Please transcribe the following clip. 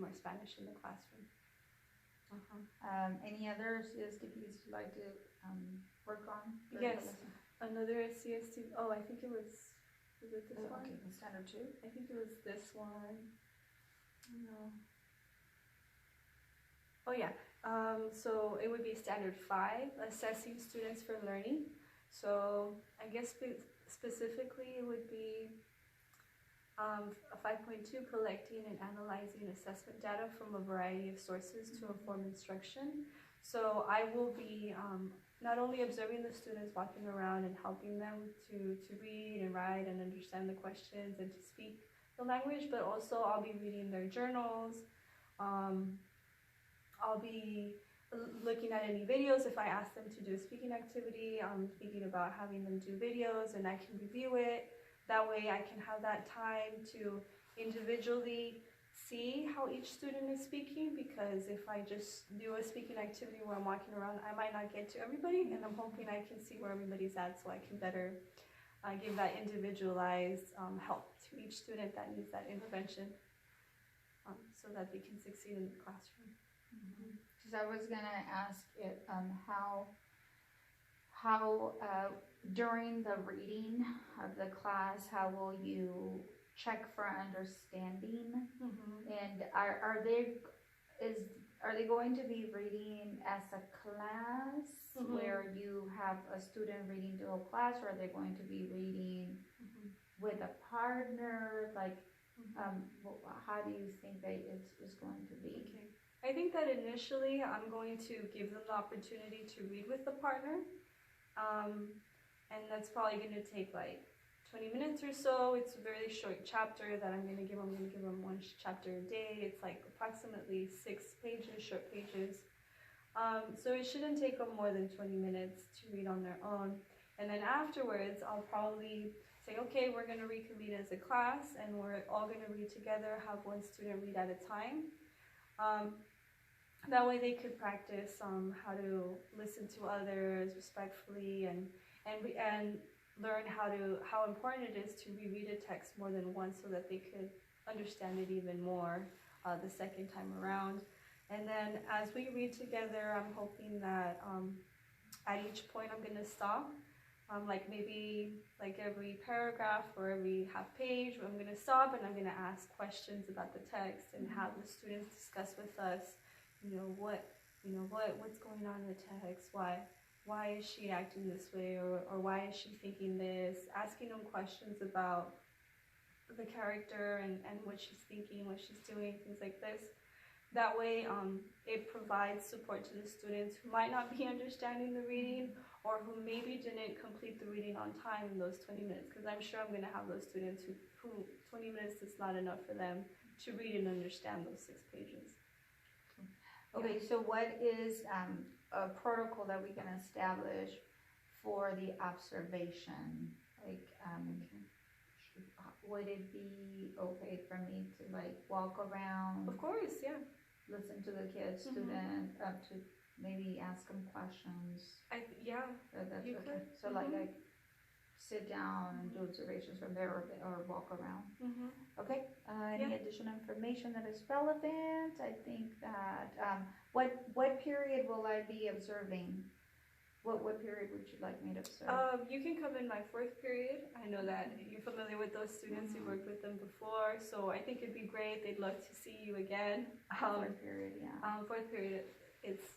more Spanish in the classroom. Any other CSTPs you'd like to work on? Yes, another CST. Oh, I think it was it this one? Okay, standard 2. I think it was this one. No. Oh yeah. So it would be standard 5, assessing students for learning. So I guess specifically it would be 5.2, collecting and analyzing assessment data from a variety of sources to inform instruction. So I will be not only observing the students walking around and helping them to read and write and understand the questions and to speak the language, but also I'll be reading their journals. I'll be looking at any videos. If I ask them to do a speaking activity, I'm thinking about having them do videos and I can review it. That way I can have that time to individually see how each student is speaking, because if I just do a speaking activity where I'm walking around, I might not get to everybody, and I'm hoping I can see where everybody's at so I can better give that individualized help to each student that needs that intervention so that they can succeed in the classroom. Because I was gonna ask it, how during the reading of the class, how will you check for understanding? And are they going to be reading as a class where you have a student reading to a class, or are they going to be reading with a partner? Like, how do you think that it's going to be? Okay. I think that initially I'm going to give them the opportunity to read with the partner, and that's probably going to take like 20 minutes or so. It's a very short chapter that I'm going to give them. I'm going to give them 1 chapter a day. It's like approximately 6 pages, short pages. So it shouldn't take them more than 20 minutes to read on their own. And then afterwards, I'll probably say, okay, we're going to reconvene as a class, and we're all going to read together, have 1 student read at a time. That way they could practice how to listen to others respectfully and learn how important it is to reread a text more than once so that they could understand it even more the second time around. And then as we read together, I'm hoping that at each point I'm going to stop. Like maybe like every paragraph or every half page, I'm going to stop and I'm going to ask questions about the text and have the students discuss with us, what's going on in the text, why is she acting this way, or why is she thinking this, asking them questions about the character and what she's thinking, what she's doing, things like this. That way it provides support to the students who might not be understanding the reading or who maybe didn't complete the reading on time in those 20 minutes, because I'm sure I'm going to have those students who 20 minutes is not enough for them to read and understand those 6 pages. Okay, so what is a protocol that we can establish for the observation? Like, would it be okay for me to like walk around? Of course, yeah. Listen to the kids, student, to maybe ask them questions. Yeah. That's you okay. could. So like sit down and do observations from there, or walk around. Okay. Any additional information that is relevant? I think that what period will I be observing? What period would you like me to observe? You can come in my 4th period. I know that you're familiar with those students. You worked with them before, so I think it'd be great. They'd love to see you again. 4th period, yeah. 4th period, it's